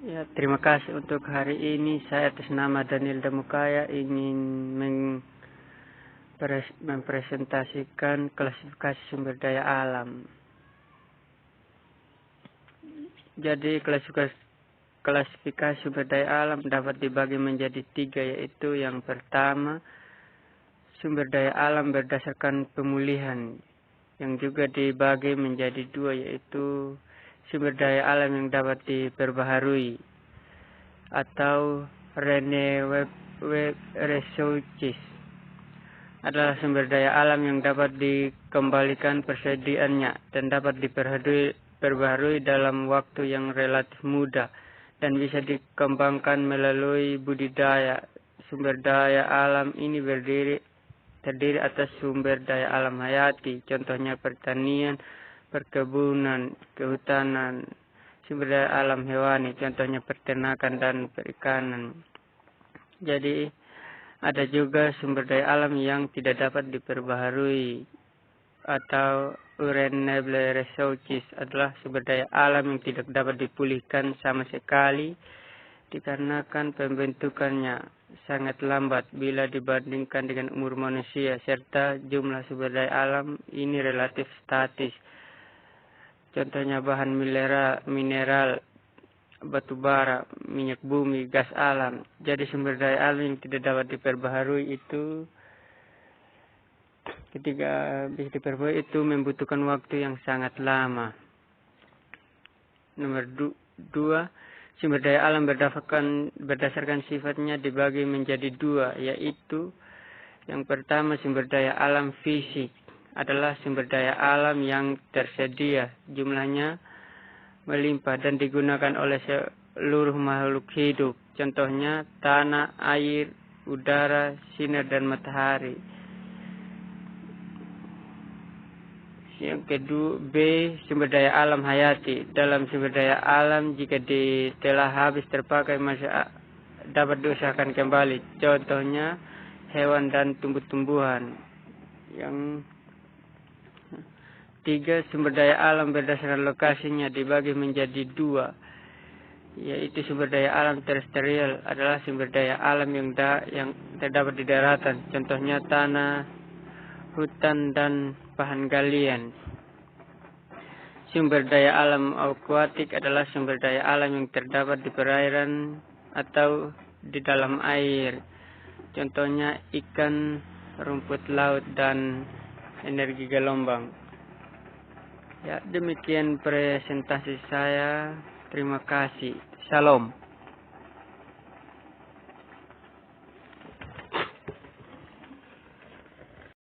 Ya, terima kasih untuk hari ini. Saya atas nama Daniel Damukaya ingin mempresentasikan klasifikasi sumber daya alam. Jadi klasifikasi sumber daya alam dapat dibagi menjadi 3, yaitu yang pertama, sumber daya alam berdasarkan pemulihan, yang juga dibagi menjadi 2, yaitu sumber daya alam yang dapat diperbaharui atau renewable resources, adalah sumber daya alam yang dapat dikembalikan persediaannya dan dapat diperbaharui dalam waktu yang relatif mudah dan bisa dikembangkan melalui budidaya. Sumber daya alam ini terdiri atas sumber daya alam hayati, contohnya pertanian, perkebunan, kehutanan. Sumber daya alam hewani, contohnya peternakan dan perikanan. Jadi ada juga sumber daya alam yang tidak dapat diperbaharui atau renewable resources, adalah sumber daya alam yang tidak dapat dipulihkan sama sekali dikarenakan pembentukannya sangat lambat bila dibandingkan dengan umur manusia, serta jumlah sumber daya alam ini relatif statis. Contohnya bahan mineral, batu bara, minyak bumi, gas alam. Jadi sumber daya alam yang tidak dapat diperbaharui itu, ketika bisa diperbaharui itu membutuhkan waktu yang sangat lama. Nomor 2, sumber daya alam berdasarkan sifatnya dibagi menjadi 2, yaitu yang pertama, sumber daya alam fisik, adalah sumber daya alam yang tersedia, jumlahnya melimpah dan digunakan oleh seluruh makhluk hidup. Contohnya tanah, air, udara, sinar, dan matahari. Yang kedua, B, sumber daya alam hayati. Dalam sumber daya alam, jika telah habis terpakai masih dapat diusahakan kembali. Contohnya hewan dan tumbuh-tumbuhan. Yang 3, sumber daya alam berdasarkan lokasinya dibagi menjadi 2, yaitu sumber daya alam terestrial, adalah sumber daya alam yang terdapat di daratan, contohnya tanah, hutan, dan bahan galian. Sumber daya alam akuatik adalah sumber daya alam yang terdapat di perairan atau di dalam air, contohnya ikan, rumput laut, dan energi gelombang. Ya, demikian presentasi saya. Terima kasih. Shalom.